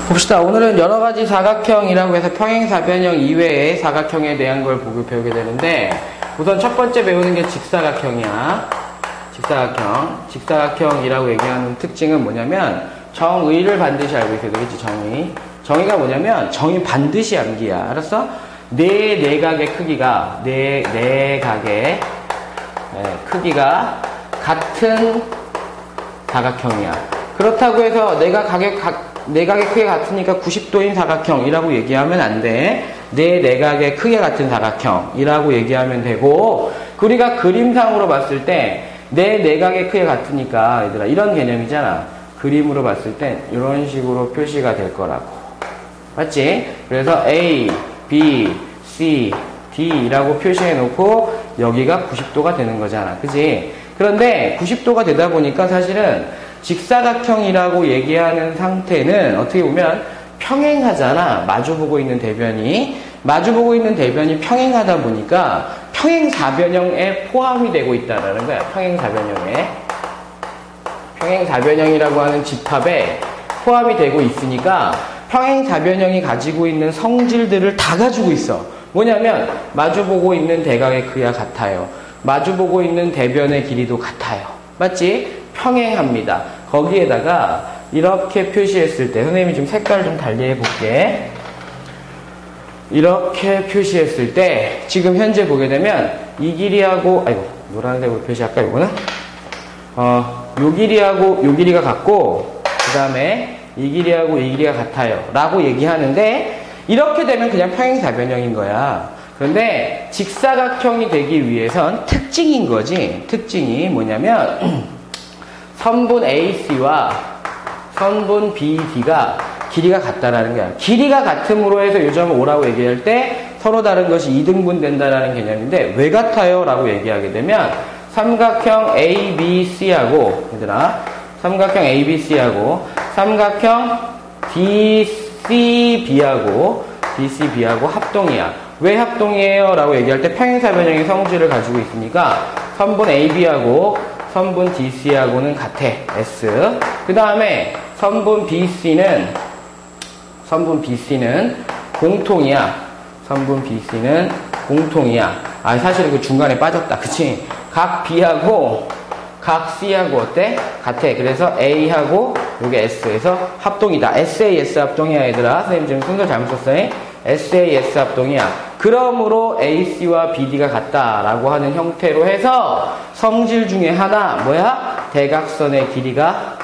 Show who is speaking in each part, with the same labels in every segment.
Speaker 1: 봅시다. 오늘은 여러 가지 사각형이라고 해서 평행사변형 이외의 사각형에 대한 걸 배우게 되는데, 우선 첫 번째 배우는 게 직사각형이야. 직사각형. 직사각형이라고 얘기하는 특징은 뭐냐면, 정의를 반드시 알고 있어야 되겠지, 정의. 정의가 뭐냐면, 정의 반드시 암기야. 알았어? 네 내각의 크기가, 내각의 크기가 같은 사각형이야. 그렇다고 해서 내각의 크기가 같으니까 90도인 사각형이라고 얘기하면 안 돼. 네 내각의 크기가 같은 사각형이라고 얘기하면 되고, 우리가 그림상으로 봤을 때 네 내각의 크기가 같으니까 얘들아 이런 개념이잖아. 그림으로 봤을 때 이런 식으로 표시가 될 거라고. 맞지? 그래서 A, B, C, D라고 표시해 놓고 여기가 90도가 되는 거잖아. 그지? 그런데 90도가 되다 보니까 사실은 직사각형이라고 얘기하는 상태는 어떻게 보면 평행하잖아. 마주보고 있는 대변이 평행하다 보니까 평행사변형에 포함이 되고 있다는 거야. 평행사변형이라고 하는 집합에 포함이 되고 있으니까 평행사변형이 가지고 있는 성질들을 다 가지고 있어. 뭐냐면 마주보고 있는 대각의 크기가 같아요. 마주보고 있는 대변의 길이도 같아요. 맞지? 평행합니다. 거기에다가 이렇게 표시했을 때, 선생님이 좀 색깔을 좀 달리 해볼게. 이렇게 표시했을 때 지금 현재 보게 되면 이 길이하고, 아이고 노란색으로 표시할까 이거는? 요 길이하고 요 길이가 같고, 그 다음에 이 길이하고 이 길이가 같아요 라고 얘기하는데, 이렇게 되면 그냥 평행사변형인 거야. 그런데 직사각형이 되기 위해선 특징인 거지. 특징이 뭐냐면 선분 AC와 선분 BD가 길이가 같다라는 거야. 길이가 같음으로 해서 요점을 O라고 얘기할 때 서로 다른 것이 이등분 된다라는 개념인데, 왜 같아요? 라고 얘기하게 되면 삼각형 ABC하고, 얘들아, 삼각형 ABC하고 삼각형 DCB하고 합동이야. 왜 합동이에요? 라고 얘기할 때 평행사변형의 성질을 가지고 있으니까 선분 AB하고 선분 DC하고는 같아. S. 그 다음에 선분 BC는 공통이야. 선분 BC는 공통이야. 아, 사실 그 중간에 빠졌다. 그치? 각 B하고 각 C하고 어때? 같아. 그래서 A하고 요게 S에서 합동이다. SAS 합동이야, 얘들아. 선생님 지금 순서 잘못 썼어요. SAS 합동이야. 그러므로 AC와 BD가 같다라고 하는 형태로 해서 성질 중에 하나, 뭐야? 대각선의 길이가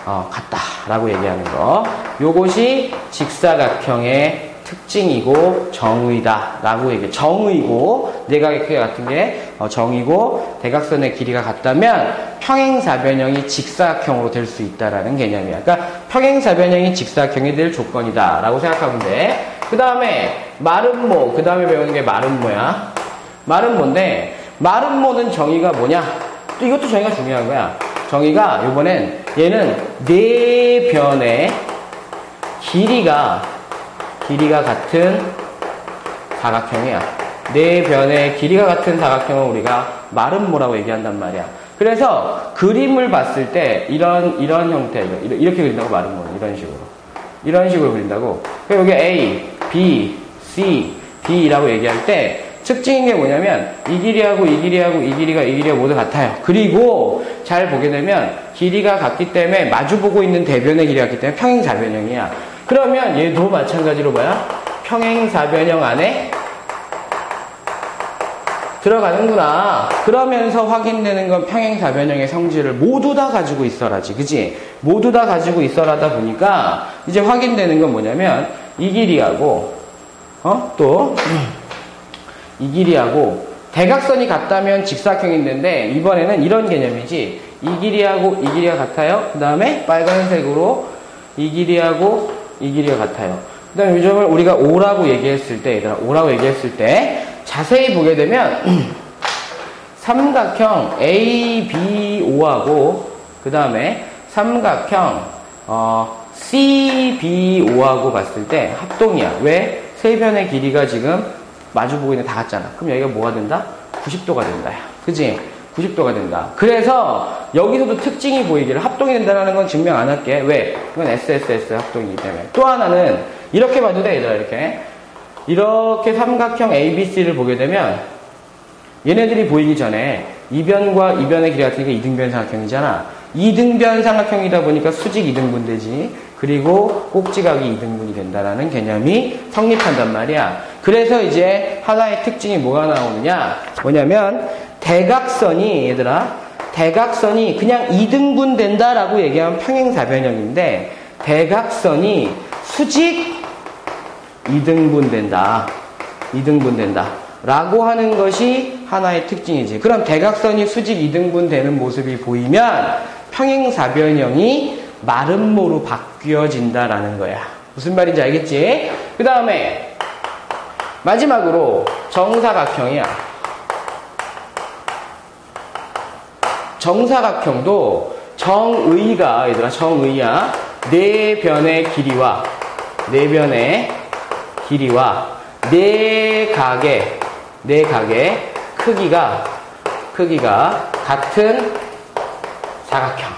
Speaker 1: 같다라고 얘기하는 거. 요것이 직사각형의 특징이고 정의다라고 얘기해. 정의고, 내각의 크기가 같은 게 정의고, 대각선의 길이가 같다면 평행사변형이 직사각형으로 될 수 있다라는 개념이야. 그러니까 평행사변형이 직사각형이 될 조건이다라고 생각하면 돼. 그 다음에 마름모, 그 다음에 배우는 게 마름모야. 마름모인데, 마름모는 정의가 뭐냐? 또 이것도 정의가 중요한 거야. 정의가 이번엔 얘는 네 변의 길이가 같은 사각형이야. 네 변의 길이가 같은 사각형을 우리가 마름모라고 얘기한단 말이야. 그래서 그림을 봤을 때 이런 형태, 이렇게 그린다고. 마름모는 이런 식으로 그린다고. 여기 A, B, C, D라고 얘기할 때 특징인 게 뭐냐면 이 길이하고 이 길이가 모두 같아요. 그리고 잘 보게 되면 길이가 같기 때문에 마주보고 있는 대변의 길이가 같기 때문에 평행사변형이야. 그러면 얘도 마찬가지로 뭐야? 평행사변형 안에 들어가는구나. 그러면서 확인되는 건 평행사변형의 성질을 모두 다 가지고 있어라지. 그지? 모두 다 가지고 있어라다 보니까 이제 확인되는 건 뭐냐면 이 길이하고 또 이 길이하고 대각선이 같다면 직사각형인데, 이번에는 이런 개념이지. 이 길이하고 이 길이가 같아요. 그 다음에 빨간색으로 이 길이하고 이 길이가 같아요. 그 다음에 이 점을 우리가 O라고 얘기했을 때, 얘들아, O라고 얘기했을 때 자세히 보게 되면 삼각형 ABO하고 그 다음에 삼각형 CBO하고 봤을 때 합동이야. 왜? 세 변의 길이가 지금 마주보고 있는 다 같잖아. 그럼 여기가 뭐가 된다? 90도가 된다. 그지? 90도가 된다. 그래서 여기서도 특징이 보이기를 합동이 된다는 건 증명 안 할게. 왜? 이건 SSS 합동이기 때문에. 또 하나는 이렇게 봐도 돼, 얘들아. 이렇게 삼각형 ABC를 보게 되면 얘네들이 보이기 전에 이변과 이변의 길이 같으니까 이등변 삼각형이잖아. 이등변 삼각형이다 보니까 수직 이등분되지. 그리고 꼭지각이 이등분이 된다라는 개념이 성립한단 말이야. 그래서 이제 하나의 특징이 뭐가 나오느냐? 뭐냐면 대각선이 얘들아 대각선이 그냥 이등분 된다라고 얘기하면 평행사변형인데 대각선이 수직 이등분 된다. 이등분 된다. 라고 하는 것이 하나의 특징이지. 그럼 대각선이 수직 이등분 되는 모습이 보이면 평행사변형이 마름모로 바뀌어진다라는 거야. 무슨 말인지 알겠지? 그 다음에 마지막으로 정사각형이야. 정사각형도 정의가 얘들아 정의야. 네 변의 길이와 네 각의 크기가 같은 사각형.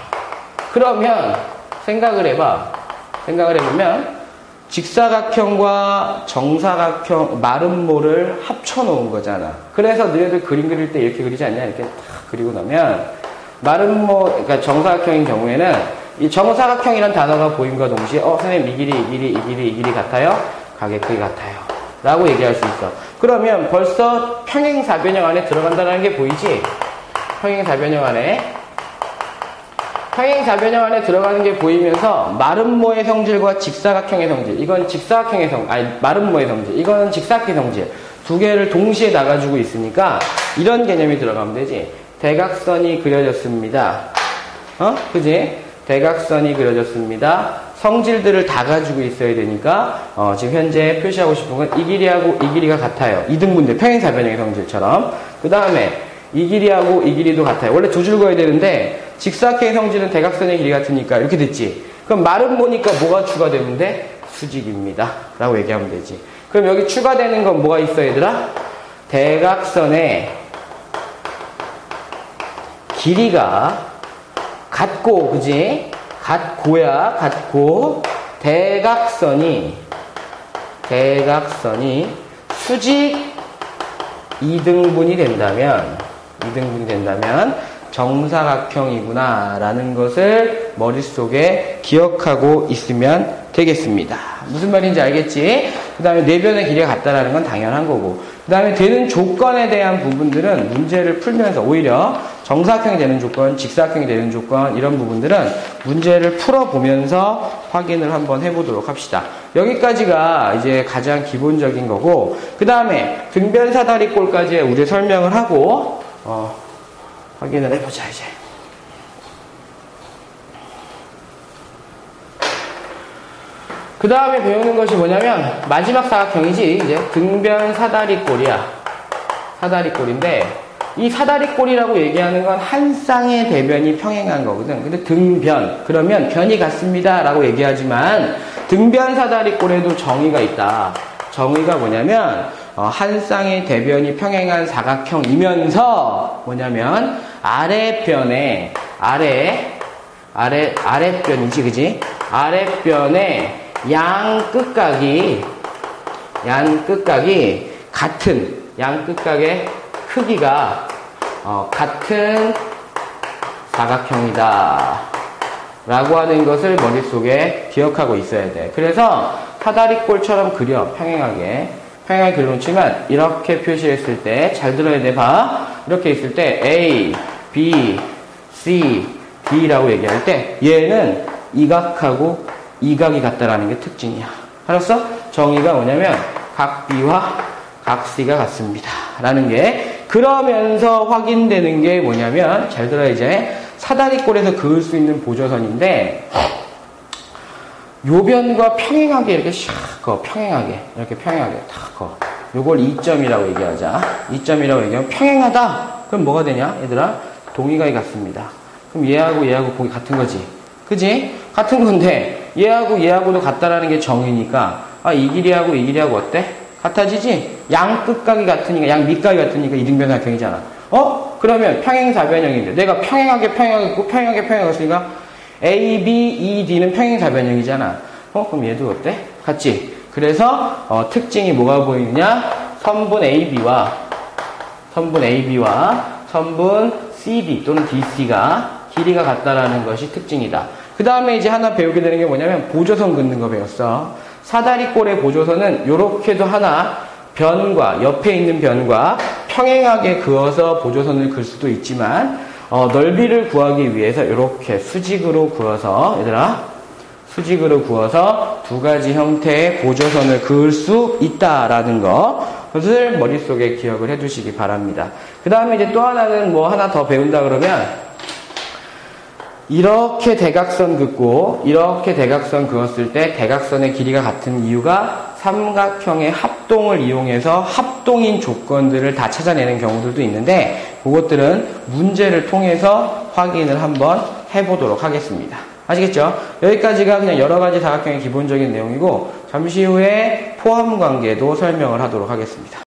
Speaker 1: 그러면 생각을 해보면 직사각형과 정사각형 마름모를 합쳐놓은 거잖아. 그래서 너희들 그림 그릴 때 이렇게 그리지 않냐? 이렇게 탁 그리고 나면 마름모, 그러니까 정사각형인 경우에는 이 정사각형이라는 단어가 보임과 동시에 선생님 이 길이 같아요? 각의 크기 같아요. 라고 얘기할 수 있어. 그러면 벌써 평행사변형 안에 들어간다는 게 보이지? 평행사변형 안에 들어가는 게 보이면서 마름모의 성질과 직사각형의 성질, 이건 직사각형의 마름모의 성질, 이건 직사각형의 성질 두 개를 동시에 나가지고 있으니까 이런 개념이 들어가면 되지. 대각선이 그려졌습니다. 그지? 대각선이 그려졌습니다. 성질들을 다 가지고 있어야 되니까 지금 현재 표시하고 싶은 건 이 길이하고 이 길이가 같아요. 이등분대 평행사변형의 성질처럼. 그 다음에 이 길이하고 이 길이도 같아요. 원래 두 줄 그어야 되는데 직사각형의 성질은 대각선의 길이 같으니까 이렇게 됐지. 그럼 마름모니까 뭐가 추가되면 돼? 수직입니다. 라고 얘기하면 되지. 그럼 여기 추가되는 건 뭐가 있어 얘들아? 대각선의 길이가 같고, 그지? 같고, 대각선이 수직 이등분이 된다면 정사각형이구나 라는 것을 머릿속에 기억하고 있으면 되겠습니다. 무슨 말인지 알겠지? 그 다음에 네 변의 길이가 같다라는 건 당연한 거고, 그 다음에 되는 조건에 대한 부분들은 문제를 풀면서 오히려 정사각형이 되는 조건, 직사각형이 되는 조건 이런 부분들은 문제를 풀어보면서 확인을 한번 해보도록 합시다. 여기까지가 이제 가장 기본적인 거고, 그 다음에 등변사다리꼴까지 우리 설명을 하고 확인을 해보자. 이제 그 다음에 배우는 것이 뭐냐면 마지막 사각형이지. 이제 등변사다리꼴이야. 사다리꼴인데 이 사다리꼴이라고 얘기하는 건 한 쌍의 대변이 평행한 거거든. 근데 등변 그러면 변이 같습니다 라고 얘기하지만 등변사다리꼴에도 정의가 있다. 정의가 뭐냐면 한 쌍의 대변이 평행한 사각형이면서 뭐냐면 아랫변에 아랫변이지, 그지? 아랫변에 양 끝각이 같은 양 끝각의 크기가 같은 사각형이다 라고 하는 것을 머릿속에 기억하고 있어야 돼. 그래서 사다리꼴처럼 그려. 평행하게 그려놓지만 이렇게 표시했을 때 잘 들어야 돼. 봐. 이렇게 있을 때 A, B, C, D라고 얘기할 때 얘는 이 각하고 이 각이 같다라는 게 특징이야. 알았어? 정의가 뭐냐면 각 B와 각 C가 같습니다 라는 게, 그러면서 확인되는 게 뭐냐면 잘 들어. 이제 사다리꼴에서 그을 수 있는 보조선인데 요변과 평행하게 이렇게 평행하게 탁 거. 요걸 2점이라고 얘기하자. 2점이라고 얘기하면 평행하다. 그럼 뭐가 되냐? 얘들아, 동의각이 같습니다. 그럼 얘하고 보기 같은 거지. 그지? 같은 건데 얘하고도 같다라는 게 정의니까 이 길이하고 이 길이하고 어때? 같아지지? 양 끝각이 같으니까, 양 밑각이 같으니까 이등변사각형이잖아. 그러면 평행사변형인데 내가 평행하게 했으니까 A, B, E, D는 평행사변형이잖아. 그럼 얘도 어때? 같지? 그래서 특징이 뭐가 보이느냐? 선분 AB와 선분 CD 또는 DC가 길이가 같다라는 것이 특징이다. 그 다음에 이제 하나 배우게 되는 게 뭐냐면 보조선 긋는 거 배웠어. 사다리꼴의 보조선은 요렇게도 하나 변과 옆에 있는 변과 평행하게 그어서 보조선을 긋을 수도 있지만 넓이를 구하기 위해서 이렇게 수직으로 구어서 수직으로 구어서 두 가지 형태의 보조선을 그을 수 있다라는 것을 머릿속에 기억을 해두시기 바랍니다. 그 다음에 이제 또 하나는 뭐 하나 더 배운다 그러면 이렇게 대각선 긋고 이렇게 대각선 그었을 때 대각선의 길이가 같은 이유가 삼각형의 합동을 이용해서 합동인 조건들을 다 찾아내는 경우들도 있는데 그것들은 문제를 통해서 확인을 한번 해보도록 하겠습니다. 아시겠죠? 여기까지가 그냥 여러 가지 사각형의 기본적인 내용이고 잠시 후에 포함 관계도 설명을 하도록 하겠습니다.